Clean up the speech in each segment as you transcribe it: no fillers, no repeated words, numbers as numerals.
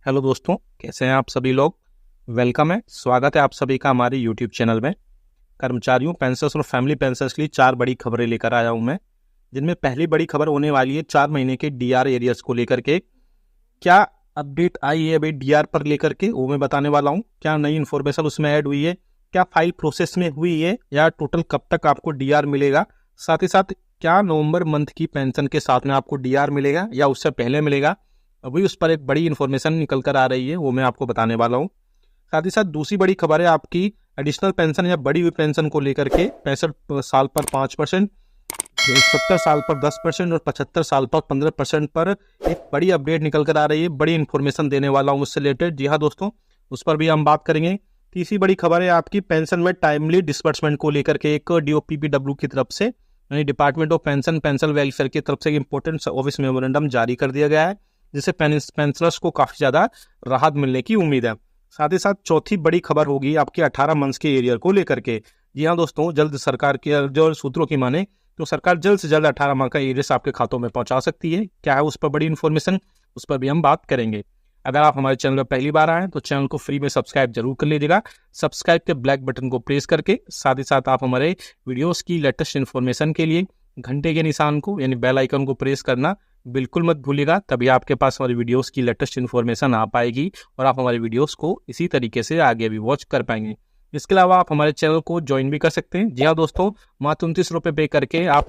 Hello दोस्तों, कैसे हैं आप सभी लोग। वेलकम है, स्वागत है आप सभी का हमारे यूट्यूब चैनल में। कर्मचारियों, पेंशनर्स और फैमिली पेंशनर्स के लिए 4 बड़ी खबरें लेकर आया हूं मैं, जिनमें पहली बड़ी खबर होने वाली है 4 महीने के डीआर एरियर्स को लेकर के। क्या अपडेट आई है अभी डीआर पर लेकर के, वो मैं बताने वाला हूँ। क्या नई इन्फॉर्मेशन उसमें ऐड हुई है, क्या फाइल प्रोसेस में हुई है, या टोटल कब तक आपको डीआर मिलेगा। साथ ही साथ क्या नवंबर मंथ की पेंशन के साथ में आपको डीआर मिलेगा या उससे पहले मिलेगा। अभी उस पर एक बड़ी इन्फॉर्मेशन निकल कर आ रही है, वो मैं आपको बताने वाला हूँ। साथ ही साथ दूसरी बड़ी खबर है आपकी एडिशनल पेंशन या बढ़ी हुई पेंशन को लेकर के। 65 साल पर 5%, 70 साल पर 10% और 75 साल पर 15% पर एक बड़ी अपडेट निकल कर आ रही है। बड़ी इन्फॉर्मेशन देने वाला हूँ उससे रिलेटेड। जी हाँ दोस्तों, उस पर भी हम बात करेंगे। तीसरी बड़ी खबर है आपकी पेंशन में टाइमली डिसबर्समेंट को लेकर के। एक डीओपीपीडब्ल्यू की तरफ से, यानी डिपार्टमेंट ऑफ पेंशन वेलफेयर की तरफ से इंपॉर्टेंट ऑफिस मेमोरेंडम जारी कर दिया गया है, जिससे पेंशनर्स को काफी ज्यादा राहत मिलने की उम्मीद है। साथ ही साथ चौथी बड़ी खबर होगी आपके 18 मंथ्स के एरियर को लेकर के। जी हाँ दोस्तों, जल्द सरकार के जो सूत्रों की माने तो सरकार जल्द से जल्द 18 माह का एरियर्स आपके खातों में पहुंचा सकती है। क्या है उस पर बड़ी इन्फॉर्मेशन, उस पर भी हम बात करेंगे। अगर आप हमारे चैनल पर पहली बार आए तो चैनल को फ्री में सब्सक्राइब जरूर कर लीजिएगा। सब्सक्राइब के ब्लैक बटन को प्रेस करके, साथ ही साथ आप हमारे वीडियोस की लेटेस्ट इन्फॉर्मेशन के लिए घंटे के निशान को यानी बेल आइकन को प्रेस करना बिल्कुल मत भूलिएगा। तभी आपके पास हमारी वीडियोस की लेटेस्ट इन्फॉर्मेशन आ पाएगी और आप हमारी वीडियोस को इसी तरीके से आगे भी वॉच कर पाएंगे। इसके अलावा आप हमारे चैनल को ज्वाइन भी कर सकते हैं। जी हाँ दोस्तों, मात्र 29 रुपये पे करके आप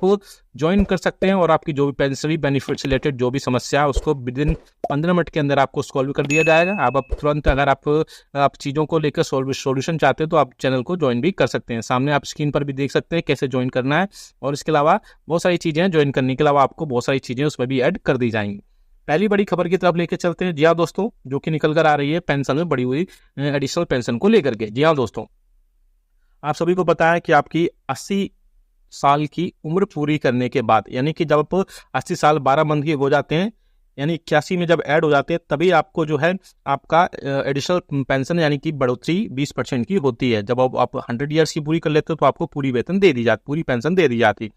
ज्वाइन कर सकते हैं और आपकी जो भी पेंशनरी बेनिफिट से रिलेटेड जो भी समस्या है उसको विदिन 15 मिनट के अंदर आपको सॉल्व कर दिया जाएगा। आप तुरंत अगर आप चीज़ों को लेकर सॉल्यूशन चाहते हैं तो आप चैनल को ज्वाइन भी कर सकते हैं। सामने आप स्क्रीन पर भी देख सकते हैं कैसे ज्वाइन करना है। और इसके अलावा बहुत सारी चीज़ें ज्वाइन करने के अलावा आपको बहुत सारी चीज़ें उसमें भी ऐड कर दी जाएंगी। पहली बड़ी खबर की तरफ लेकर चलते हैं। जी हाँ दोस्तों, जो कि निकल कर आ रही है पेंशन में बढ़ी हुई एडिशनल पेंशन को लेकर के। जी हाँ दोस्तों, आप सभी को पता है कि आपकी 80 साल की उम्र पूरी करने के बाद, यानी कि जब आप 80 साल 12 मंथ के हो जाते हैं, यानी 81 में जब ऐड हो जाते हैं, तभी आपको जो है आपका एडिशनल पेंशन यानी कि बढ़ोतरी 20% की होती है। जब आप 100 ईयर्स की पूरी कर लेते हो तो आपको पूरी वेतन दे दी जाती, पूरी पेंशन दे दी जाती।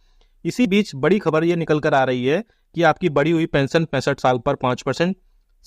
इसी बीच बड़ी खबर ये निकल कर आ रही है कि आपकी बढ़ी हुई पेंशन 65 साल पर 5%,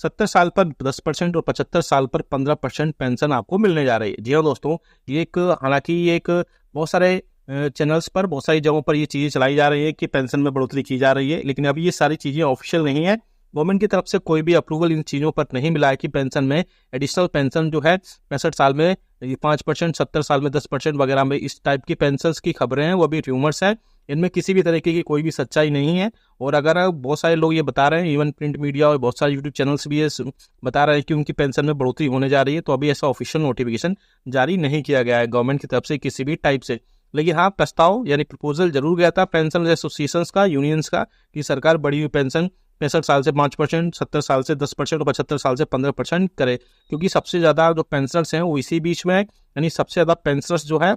70 साल पर 10% और 75 साल पर 15% पेंशन आपको मिलने जा रही है। जी हाँ दोस्तों, ये एक हालांकि ये एक बहुत सारे चैनल्स पर, बहुत सारी जगहों पर ये चीज़ें चलाई जा रही है कि पेंशन में बढ़ोतरी की जा रही है, लेकिन अभी ये सारी चीज़ें ऑफिशियल नहीं है। गवर्नमेंट की तरफ से कोई भी अप्रूवल इन चीज़ों पर नहीं मिला है कि पेंशन में एडिशनल पेंशन जो है 65 साल में 5%, 70 साल में 10% वगैरह में, इस टाइप की पेंशन की खबरें हैं, वो अभी र्यूमर्स हैं। इनमें किसी भी तरीके की कोई भी सच्चाई नहीं है। और अगर बहुत सारे लोग ये बता रहे हैं, इवन प्रिंट मीडिया और बहुत सारे यूट्यूब चैनल्स भी ये बता रहे हैं कि उनकी पेंशन में बढ़ोतरी होने जा रही है, तो अभी ऐसा ऑफिशियल नोटिफिकेशन जारी नहीं किया गया है गवर्नमेंट की तरफ से किसी भी टाइप से। लेकिन हाँ, प्रस्ताव यानी प्रपोजल जरूर गया था पेंशन एसोसिएशंस का, यूनियंस का, कि सरकार बढ़ी हुई पेंशन 65 साल से 5%, 70 साल से 10% और 75 साल से 15% करे। क्योंकि सबसे ज़्यादा जो पेंशनर्स हैं वो इसी बीच में है, यानी सबसे ज़्यादा पेंशनर्स जो है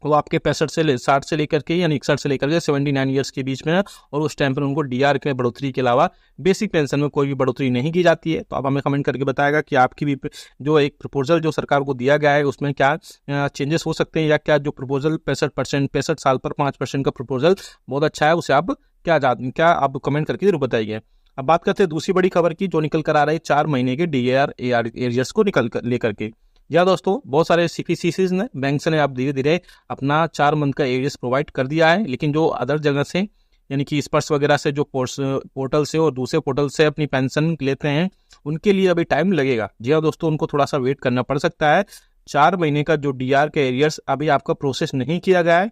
वो आपके 60 से लेकर के यानी 61 से लेकर के 79 ईयर्स के बीच में है। और उस टाइम पर उनको डीआर के बढ़ोतरी के अलावा बेसिक पेंशन में कोई भी बढ़ोतरी नहीं की जाती है। तो आप हमें कमेंट करके बताएगा कि आपकी भी जो एक प्रपोजल जो सरकार को दिया गया है उसमें क्या चेंजेस हो सकते हैं, या क्या जो प्रपोजल 65 साल पर 5% का प्रपोजल बहुत अच्छा है, उसे आप क्या आप कमेंट करके जरूर बताइए। अब बात करते हैं दूसरी बड़ी खबर की, जो निकल कर आ रही है 4 महीने के डीआर एरियर्स को लेकर के। या दोस्तों, बहुत सारे सीपीसीसीज ने, बैंक ने आप धीरे धीरे अपना 4 मंथ का एरियर्स प्रोवाइड कर दिया है, लेकिन जो अदर जगह से यानी कि स्पर्श वगैरह से जो पोर्टल से और दूसरे पोर्टल से अपनी पेंशन लेते हैं, उनके लिए अभी टाइम लगेगा। जी हाँ दोस्तों, उनको थोड़ा सा वेट करना पड़ सकता है। 4 महीने का जो डीआर का एरियर्स अभी आपका प्रोसेस नहीं किया गया है,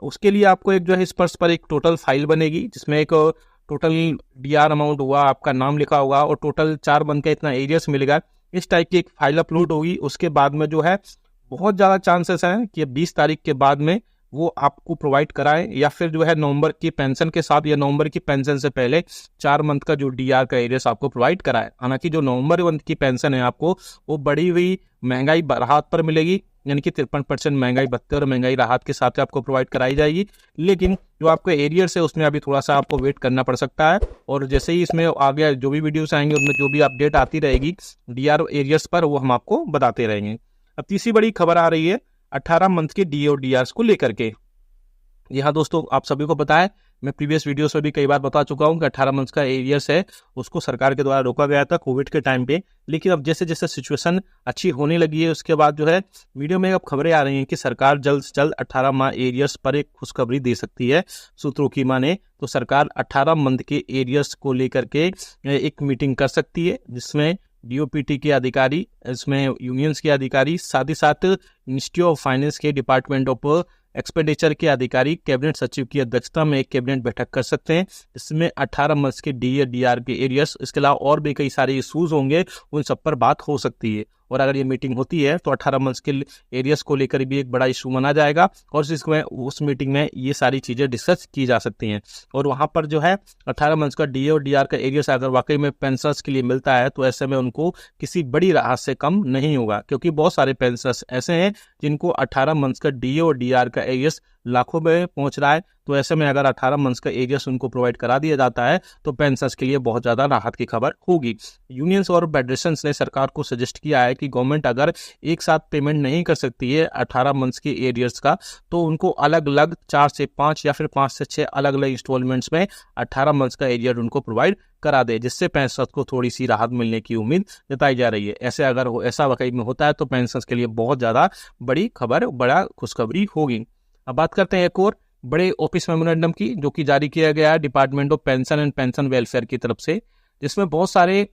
उसके लिए आपको एक जो है स्पर्श पर एक टोटल फाइल बनेगी, जिसमें एक टोटल डीआर अमाउंट हुआ, आपका नाम लिखा होगा और टोटल 4 मंथ का इतना एरियर्स मिलेगा, इस टाइप की एक फाइल अपलोड होगी। उसके बाद में जो है बहुत ज़्यादा चांसेस हैं कि 20 तारीख के बाद में वो आपको प्रोवाइड कराएं, या फिर जो है नवंबर की पेंशन के साथ या नवंबर की पेंशन से पहले 4 मंथ का जो डीआर का एरियर्स आपको प्रोवाइड कराएं। हालांकि जो नवंबर मंथ की पेंशन है आपको वो बढ़ी हुई महंगाई राहत पर मिलेगी, यानी कि 53% महंगाई भत्ते और महंगाई राहत के साथ आपको प्रोवाइड कराई जाएगी। लेकिन जो आपको एरियर्स है उसमें अभी थोड़ा सा आपको वेट करना पड़ सकता है। और जैसे ही इसमें आगे जो भी वीडियोस आएंगे उनमें जो भी अपडेट आती रहेगी डीआर एरियर्स पर, वो हम आपको बताते रहेंगे। अब तीसरी बड़ी खबर आ रही है 18 मंथ के डीओ डीआर्स को लेकर के। जी हाँ दोस्तों, आप सभी को पता है मैं प्रीवियस वीडियोस में भी कई बार बता चुका हूँ कि 18 मंथ्स का एरियर्स है उसको सरकार के द्वारा रोका गया था कोविड के टाइम पे। लेकिन अब जैसे जैसे सिचुएशन अच्छी होने लगी है उसके बाद जो है मीडिया में अब खबरें आ रही हैं कि सरकार जल्द से जल्द 18 माह एरियर्स पर एक खुशखबरी दे सकती है। सूत्रों की माने तो सरकार 18 मंथ के एरियर्स को लेकर के एक मीटिंग कर सकती है, जिसमें डीओपीटी के अधिकारी, इसमें यूनियंस के अधिकारी, साथ ही साथ मिनिस्ट्री ऑफ फाइनेंस के डिपार्टमेंट ऑफ एक्सपेंडिचर के अधिकारी कैबिनेट सचिव की अध्यक्षता में एक कैबिनेट बैठक कर सकते हैं। इसमें 18 मंथ्स के डीआर के एरियर्स, इसके अलावा और भी कई सारे इशूज होंगे, उन सब पर बात हो सकती है। और अगर ये मीटिंग होती है तो 18 मंथ्स के एरियर्स को लेकर भी एक बड़ा इशू माना जाएगा और उस मीटिंग में ये सारी चीज़ें डिस्कस की जा सकती हैं। और वहाँ पर जो है 18 मंथ्स का डी और डीआर का एरियर्स अगर वाकई में पेंशनर्स के लिए मिलता है तो ऐसे में उनको किसी बड़ी राहत से कम नहीं होगा, क्योंकि बहुत सारे पेंशनर्स ऐसे हैं जिनको 18 मंथ्स का डी और डीआर का एरियर्स लाखों में पहुंच रहा है। तो ऐसे में अगर 18 मंथ्स का एरियर्स उनको प्रोवाइड करा दिया जाता है तो पेंशनर्स के लिए बहुत ज़्यादा राहत की खबर होगी। यूनियंस और फेडरेशंस ने सरकार को सजेस्ट किया है कि गवर्नमेंट अगर एक साथ पेमेंट नहीं कर सकती है 18 मंथ्स के एरियर्स का, तो उनको अलग अलग 4 से 5 या फिर 5 से 6 अलग अलग इंस्टॉलमेंट्स में 18 मंथ्स का एरियर उनको प्रोवाइड करा दे, जिससे पेंशनर्स को थोड़ी सी राहत मिलने की उम्मीद जताई जा रही है। ऐसा वाकई में होता है तो पेंशनर्स के लिए बहुत ज़्यादा बड़ी खबर, बड़ा खुशखबरी होगी। अब बात करते हैं एक और बड़े ऑफिस मेमोरेंडम की, जो कि जारी किया गया है department of pension and pension welfare की तरफ से, जिसमें बहुत सारे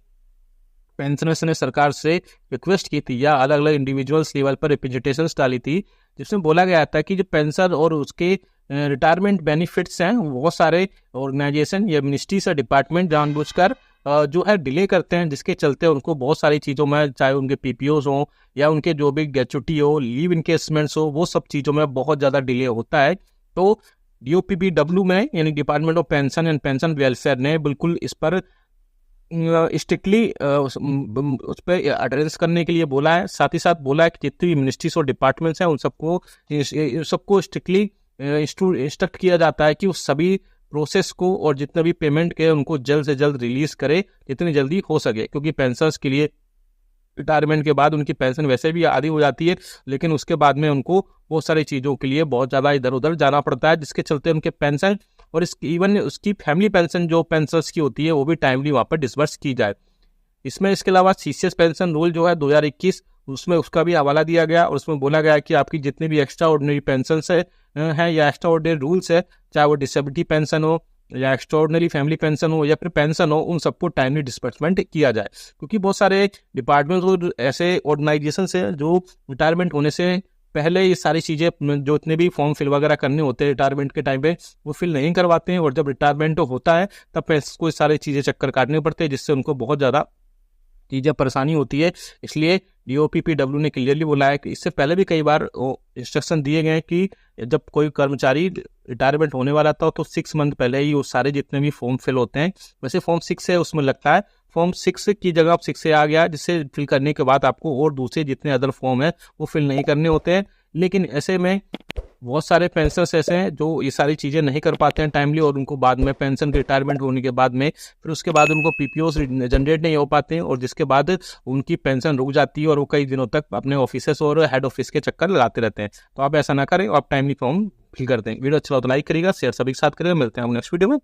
पेंशनर्स ने सरकार से रिक्वेस्ट की थी या अलग अलग इंडिविजुअल्स लेवल पर रिप्रेजेंटेशंस डाली थी, जिसमें बोला गया था कि जो पेंशन और उसके रिटायरमेंट बेनिफिट्स हैं, बहुत सारे ऑर्गेनाइजेशन या मिनिस्ट्री से डिपार्टमेंट जानबूझकर जो है डिले करते हैं, जिसके चलते उनको बहुत सारी चीज़ों में, चाहे उनके पीपीओज हो या उनके जो भी ग्रेच्युटी हो, लीव इनकेसमेंट्स हो, वो सब चीज़ों में बहुत ज़्यादा डिले होता है। तो डीओपीपीडब्ल्यू में यानी department of pension and pension welfare ने बिल्कुल इस पर स्ट्रिक्टली उस पर एड्रेस करने के लिए बोला है। साथ ही साथ बोला है कि जितनी भी मिनिस्ट्रीज और डिपार्टमेंट्स हैं उन सबको स्ट्रिक्टली इंस्ट्रक्ट किया जाता है कि उस सभी प्रोसेस को और जितने भी पेमेंट के उनको जल्द से जल्द रिलीज करे, जितनी जल्दी हो सके, क्योंकि पेंशनर्स के लिए रिटायरमेंट के बाद उनकी पेंशन वैसे भी आधी हो जाती है, लेकिन उसके बाद में उनको बहुत सारी चीज़ों के लिए बहुत ज़्यादा इधर उधर जाना पड़ता है, जिसके चलते उनके पेंशन और इवन उसकी फैमिली पेंशन जो पेंशनर्स की होती है वो भी टाइमली वहाँ पर डिसबर्स की जाए। इसके अलावा सीसीएस पेंशन रूल जो है 2021, उसमें उसका भी हवाला दिया गया और उसमें बोला गया कि आपकी जितनी भी एक्स्ट्रा ऑर्डिनरी पेंशन है या एक्स्ट्रा ऑर्डिनरी रूल्स है, चाहे वो डिसेबिलिटी पेंशन हो या एक्स्ट्रा ऑर्डिनरी फैमिली पेंशन हो या फिर पेंशन हो, उन सबको टाइमली डिस्बर्समेंट किया जाए। क्योंकि बहुत सारे डिपार्टमेंट्स और ऐसे ऑर्गेनाइजेशन है जो रिटायरमेंट होने से पहले ये सारी चीज़ें, जो इतने भी फॉर्म फिल वगैरह करने होते हैं रिटायरमेंट के टाइम पे, वो फिल नहीं करवाते हैं, और जब रिटायरमेंट होता है तब पेंशनर्स को ये सारी चीज़ें चक्कर काटने पड़ते हैं, जिससे उनको बहुत ज़्यादा चीज़ें परेशानी होती है। इसलिए डीओपीपीडब्ल्यू ने क्लियरली बोला है कि इससे पहले भी कई बार इंस्ट्रक्शन दिए गए हैं कि जब कोई कर्मचारी रिटायरमेंट होने वाला था तो 6 मंथ पहले ही वो सारे जितने भी फॉर्म फिल होते हैं, वैसे फॉर्म 6 है उसमें लगता है, फॉर्म 6 की जगह अब 6 से आ गया, जिससे फिल करने के बाद आपको और दूसरे जितने अदर फॉर्म है वो फिल नहीं करने होते हैं। लेकिन ऐसे में बहुत सारे पेंशनर्स ऐसे हैं जो ये सारी चीज़ें नहीं कर पाते हैं टाइमली, और उनको बाद में पेंशन रिटायरमेंट होने के बाद में फिर उसके बाद उनको पीपीओ जनरेट नहीं हो पाते हैं, और जिसके बाद उनकी पेंशन रुक जाती है और वो कई दिनों तक अपने ऑफिसेस और हेड ऑफिस के चक्कर लगाते रहते हैं। तो आप ऐसा ना करें, आप टाइमली फॉर्म फिल करते हैं। वीडियो अच्छा हो तो लाइक करिएगा, शेयर सभी के साथ करिएगा। मिलते हैं हम नेक्स्ट वीडियो में।